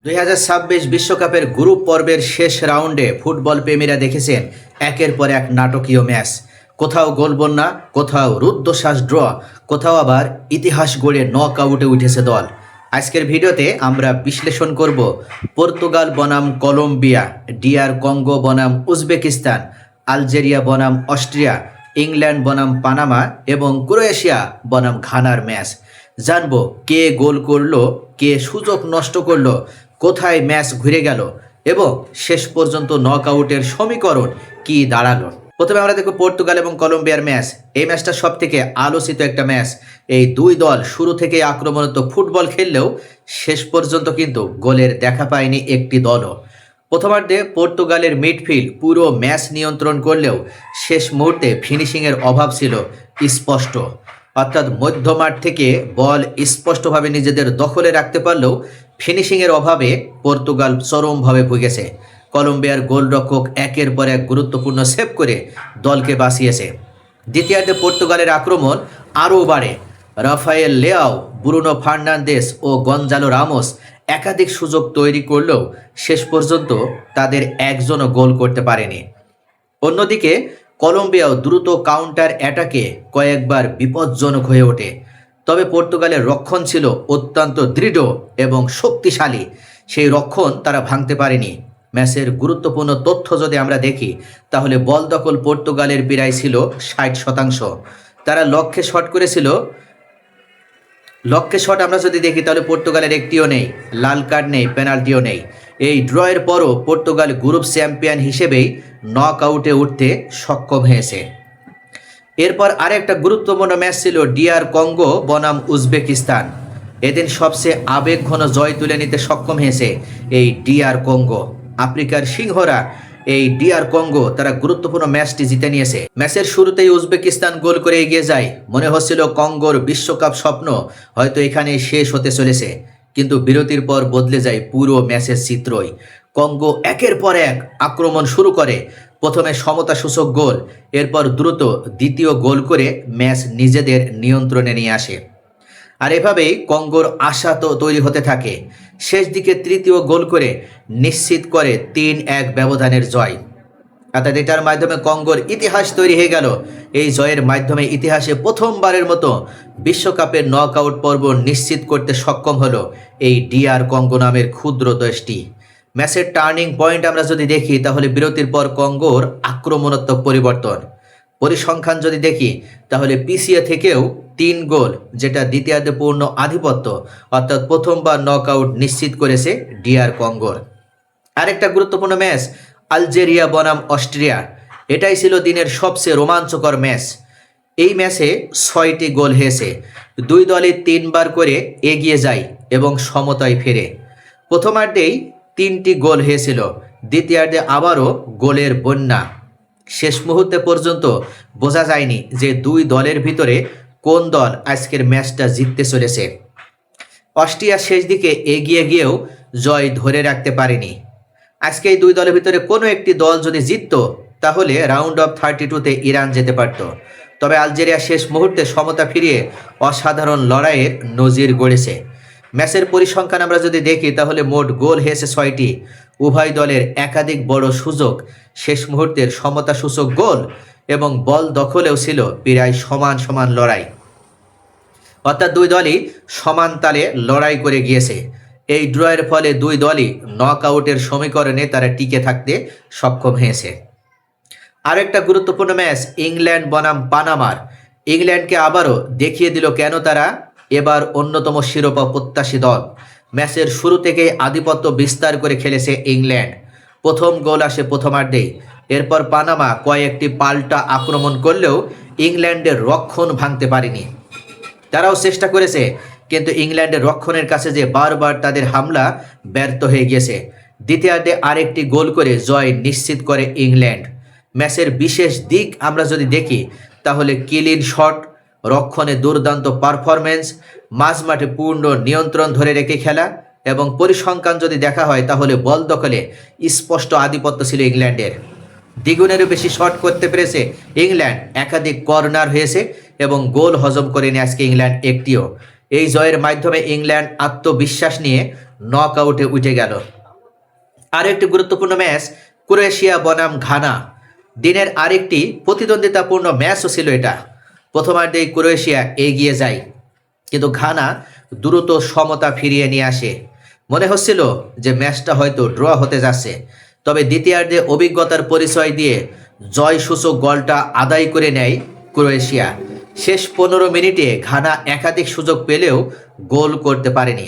2026 বিশ্বকাপের গ্রুপ পর্বের শেষ রাউন্ডে ফুটবল প্রেমীরা দেখেছেন একের পর এক নাটকীয় ম্যাচ। কোথাও গোলবন্যা, কোথাও রুদ্ধশ্বাস ড্র, কোথাও আবার ইতিহাস গড়ে নক আউটে উঠেছে দল। আজকের ভিডিওতে আমরা বিশ্লেষণ করব পর্তুগাল বনাম কলম্বিয়া, ডিআর কঙ্গো বনাম উজবেকিস্তান, আলজেরিয়া বনাম অস্ট্রিয়া, ইংল্যান্ড বনাম পানামা এবং ক্রোয়েশিয়া বনাম ঘানার ম্যাচ। জানবো কে গোল করলো, কে সুযোগ নষ্ট করলো, কোথায় ম্যাচ ঘুরে গেল এবং শেষ পর্যন্ত নক আউটের সমীকরণ কি দাঁড়ালো। প্রথমে আমরা দেখব পর্তুগাল এবং কলম্বিয়ার ম্যাচ। এই ম্যাচটা সব থেকে আলোচিত একটা ম্যাচ। এই দুই দল শুরু থেকে আক্রমণাত্মক ফুটবল খেললেও শেষ পর্যন্ত কিন্তু গোলের দেখা পায়নি একটি দলও। প্রথমার্ধে পর্তুগালের মিডফিল্ড পুরো ম্যাচ নিয়ন্ত্রণ করলেও শেষ মুহূর্তে ফিনিশিংয়ের অভাব ছিল স্পষ্ট। অর্থাৎ মধ্যমাঠ থেকে বল স্পষ্টভাবে নিজেদের দখলে রাখতে পারলেও ফিনিশিংয়ের অভাবে পর্তুগাল চরমভাবে ভুগেছে। কলম্বিয়ার গোলরক্ষক একের পর এক গুরুত্বপূর্ণ সেভ করে দলকে বাঁচিয়েছে। দ্বিতীয়ার্ধে পর্তুগালের আক্রমণ আরও বাড়ে। রাফায়েল লেয়াও, ব্রুনো ফার্নান্দেস ও গঞ্জালো রামোস একাধিক সুযোগ তৈরি করলেও শেষ পর্যন্ত তাদের একজনও গোল করতে পারেনি। অন্যদিকে কলম্বিয়াও দ্রুত কাউন্টার অ্যাটাকে কয়েকবার বিপজ্জনক হয়ে ওঠে। তবে পর্তুগালের রক্ষণ ছিল অত্যন্ত দৃঢ় এবং শক্তিশালী। সেই রক্ষণ তারা ভাঙতে পারেনি। ম্যাচের গুরুত্বপূর্ণ তথ্য যদি আমরা দেখি তাহলে বল দখল পর্তুগালের প্রায় ছিল 60%। তারা লক্ষ্যে শট আমরা যদি দেখি তাহলে পর্তুগালের একটিও নেই, লাল কার্ড নেই, পেনাল্টিও নেই। এই ড্রয়ের পরও পর্তুগাল গ্রুপ চ্যাম্পিয়ন হিসেবেই নক আউটে উঠতে সক্ষম হয়েছে। এরপর আরেকটা গুরুত্বপূর্ণ ম্যাচ ছিল ডিআর কঙ্গো বনাম উজবেকিস্তান। এদিন সবচেয়ে আবেগঘন জয় তুলে নিতে সক্ষম হয়েছে এই ডিআর কঙ্গো। আফ্রিকার সিংহরা এই ডিআর কঙ্গো তারা গুরুত্বপূর্ণ ম্যাচটি জিতে নিয়েছে। ম্যাচের শুরুতেই উজবেকিস্তান গোল করে এগিয়ে যায়। মনে হচ্ছিল কঙ্গোর বিশ্বকাপ স্বপ্ন হয়তো এখানে শেষ হতে চলেছে, কিন্তু বিরতির পর বদলে যায় পুরো ম্যাচের চিত্রই। কঙ্গো একের পর এক আক্রমণ শুরু করে। প্রথমে সমতাসূচক গোল, এরপর দ্রুত দ্বিতীয় গোল করে ম্যাচ নিজেদের নিয়ন্ত্রণে নিয়ে আসে। আর এভাবেই কঙ্গোর আশা তো তৈরি হতে থাকে। শেষ দিকে তৃতীয় গোল করে নিশ্চিত করে 3-1 ব্যবধানের জয়। অর্থাৎ এটার মাধ্যমে কঙ্গোর ইতিহাস তৈরি হয়ে গেল। এই জয়ের মাধ্যমে ইতিহাসে প্রথমবারের মতো বিশ্বকাপের নক আউট পর্ব নিশ্চিত করতে সক্ষম হলো এই ডিআর কঙ্গো নামের ক্ষুদ্র দেশটি। ম্যাচের টার্নিং পয়েন্ট আমরা যদি দেখি তাহলে বিরতির পর কঙ্গোর আক্রমণাত্মক পরিবর্তন। পরিসংখ্যান যদি দেখি তাহলে পিছিয়ে থেকেও 3 গোল, যেটা দ্বিতীয়ার্ধে পূর্ণ আধিপত্য, অর্থাৎ প্রথমবার নক আউট নিশ্চিত করেছে ডিআর কঙ্গোর। আরেকটা গুরুত্বপূর্ণ ম্যাচ আলজেরিয়া বনাম অস্ট্রিয়া। এটাই ছিল দিনের সবচেয়ে রোমাঞ্চকর ম্যাচ। এই ম্যাচে 6টি গোল হয়েছে। দুই দলই 3 বার করে এগিয়ে যায় এবং সমতায় ফেরে। প্রথমার্ধেই 3টি গোল হয়েছিল, দ্বিতীয়ার্ধে আবারও গোলের বন্যা। শেষ মুহূর্তে পর্যন্ত বোঝা যায়নি যে দুই দলের ভিতরে কোন দল আজকের ম্যাচটা জিততে চলেছে। অস্ট্রিয়া শেষ দিকে এগিয়ে গিয়েও জয় ধরে রাখতে পারেনি। আজকে এই দুই দলের ভিতরে কোনো একটি দল যদি জিতত তাহলে রাউন্ড অফ 32-তে ইরান যেতে পারত। তবে আলজেরিয়া শেষ মুহূর্তে সমতা ফিরিয়ে অসাধারণ লড়াইয়ের নজির গড়েছে। ম্যাচের পরিসংখ্যান আমরা যদি দেখি তাহলে মোট গোল হয়েছে 6টি। উভয় দলের একাধিক বড় সুযোগ, শেষ মুহূর্তের সমতাসূচক গোল এবং বল দখলেও ছিল প্রায় সমান সমান লড়াই। অর্থাৎ দুই দলই সমান তালে লড়াই করে গিয়েছে। এই ড্রয়ের ফলে দুই দলই নক আউটের সমীকরণে তারা টিকে থাকতে সক্ষম হয়েছে। আরেকটা গুরুত্বপূর্ণ ম্যাচ ইংল্যান্ড বনাম পানামার। ইংল্যান্ডকে আবারও দেখিয়ে দিল কেন তারা এবার অন্যতম শিরোপা প্রত্যাশী দল। ম্যাচের শুরু থেকেই আধিপত্য বিস্তার করে খেলেছে ইংল্যান্ড। প্রথম গোল আসে প্রথমার্ধেই। এরপর পানামা কয়েকটি পাল্টা আক্রমণ করলেও ইংল্যান্ডের রক্ষণ ভাঙতে পারেনি। তারাও চেষ্টা করেছে, কিন্তু ইংল্যান্ডের রক্ষণের কাছে যে বারবার তাদের হামলা ব্যর্থ হয়ে গিয়েছে। দ্বিতীয়ার্ধে আরেকটি গোল করে জয় নিশ্চিত করে ইংল্যান্ড। ম্যাচের বিশেষ দিক আমরা যদি দেখি তাহলে ক্লিন শট, রক্ষণে দুর্দান্ত পারফরম্যান্স, মাঝমাঠে পূর্ণ নিয়ন্ত্রণ ধরে রেখে খেলা এবং পরিসংখ্যান যদি দেখা হয় তাহলে বল দখলে স্পষ্ট আধিপত্য ছিল ইংল্যান্ডের। দ্বিগুণেরও বেশি শট করতে পেরেছে ইংল্যান্ড। একাধিক কর্নার হয়েছে এবং গোল হজম করেনি আজকে ইংল্যান্ড একটিও। এই জয়ের মাধ্যমে ইংল্যান্ড আত্মবিশ্বাস নিয়ে নক আউটে উঠে গেল। আর একটি গুরুত্বপূর্ণ ম্যাচ ক্রোয়েশিয়া বনাম ঘানা। দিনের আরেকটি প্রতিদ্বন্দ্বিতাপূর্ণ ম্যাচও ছিল এটা। প্রথমার্ধেই ক্রোয়েশিয়া এগিয়ে যায়, কিন্তু ঘানা দ্রুত সমতা ফিরিয়ে নিয়ে আসে। মনে হচ্ছিল যে ম্যাচটা হয়তো ড্র হতে যাচ্ছে, তবে দ্বিতীয়ার্ধে অভিজ্ঞতার পরিচয় দিয়ে জয়সূচক গোলটা আদায় করে নেয় ক্রোয়েশিয়া। শেষ 15 মিনিটে ঘানা একাধিক সুযোগ পেলেও গোল করতে পারেনি।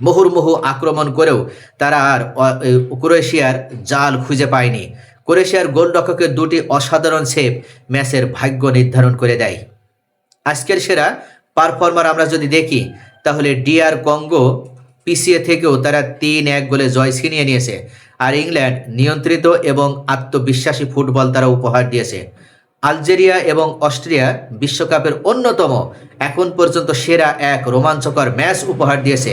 মুহুর্মুহু আক্রমণ করেও তারা আর ক্রোয়েশিয়ার জাল খুঁজে পায়নি। ক্রোয়েশিয়ার গোলরক্ষকের দুটি অসাধারণ সেভ ম্যাচের ভাগ্য নির্ধারণ করে দেয়। আজকের সেরা পারফর্মার আমরা যদি দেখি, তাহলে ডিআর কঙ্গো পিছিয়ে থেকেও তারা 3-1 গোলে জয় ছিনিয়ে নিয়েছে। আর ইংল্যান্ড নিয়ন্ত্রিত এবং আত্মবিশ্বাসী ফুটবল তারা উপহার দিয়েছে। আলজেরিয়া এবং অস্ট্রিয়া বিশ্বকাপের অন্যতম এখন পর্যন্ত সেরা এক রোমাঞ্চকর ম্যাচ উপহার দিয়েছে।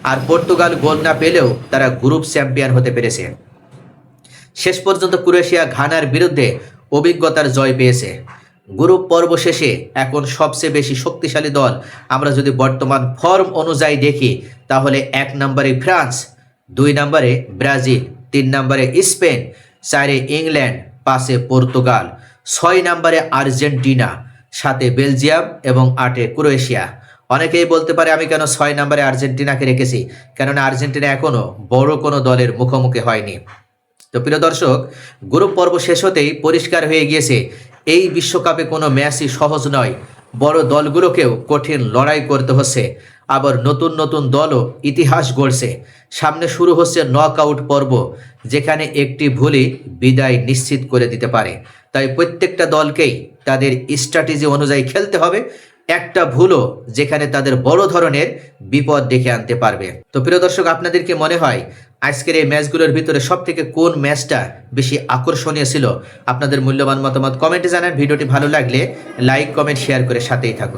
আর পর্তুগাল গোল না পেলেও তারা গ্রুপ চ্যাম্পিয়ন হতে পেরেছে। শেষ পর্যন্ত ক্রোয়েশিয়া ঘানার বিরুদ্ধে অভিজ্ঞতার জয় পেয়েছে। গ্রুপ পর্ব শেষে এখন সবচেয়ে বেশি শক্তিশালী দল আমরা যদি বর্তমান ফর্ম অনুযায়ী দেখি, তাহলে 1 নম্বরে ফ্রান্স, 2 নম্বরে ব্রাজিল, 3 নম্বরে স্পেন, 4-এ ইংল্যান্ড, 5-এ পর্তুগাল, 6 নম্বরে আর্জেন্টিনা, 7-এ বেলজিয়াম এবং 8-এ ক্রোয়েশিয়া। অনেকেই বলতে পারে আমি কেন 6 নম্বরে আর্জেন্টিনাকে রেখেছি, কেননা আর্জেন্টিনা এখনও বড় কোনো দলের মুখোমুখি হয়নি। তো প্রিয় দর্শক, গ্রুপ পর্ব শেষ হতেই পরিষ্কার হয়ে গিয়েছে এই বিশ্বকাপে কোনো ম্যাচই সহজ নয়। বড় দলগুলোকেও কঠিন লড়াই করতে হচ্ছে, আবার নতুন নতুন দলও ইতিহাস গড়ছে। সামনে শুরু হচ্ছে নক আউট পর্ব, যেখানে একটি ভুলই বিদায় নিশ্চিত করে দিতে পারে। তাই প্রত্যেকটা দলকেই তাদের স্ট্র্যাটেজি অনুযায়ী খেলতে হবে। একটা ভুলও যেখানে তাদের বড় ধরনের বিপদ ডেকে আনতে পারবে। তো প্রিয় দর্শক, আপনাদের কি মনে হয় আজকের এই ম্যাচগুলোর ভিতরে সব থেকে কোন ম্যাচটা বেশি আকর্ষণীয় ছিল? আপনাদের মূল্যবান মতামত কমেন্টে জানান। ভিডিওটি ভালো লাগলে লাইক, কমেন্ট, শেয়ার করে সাথেই থাকুন।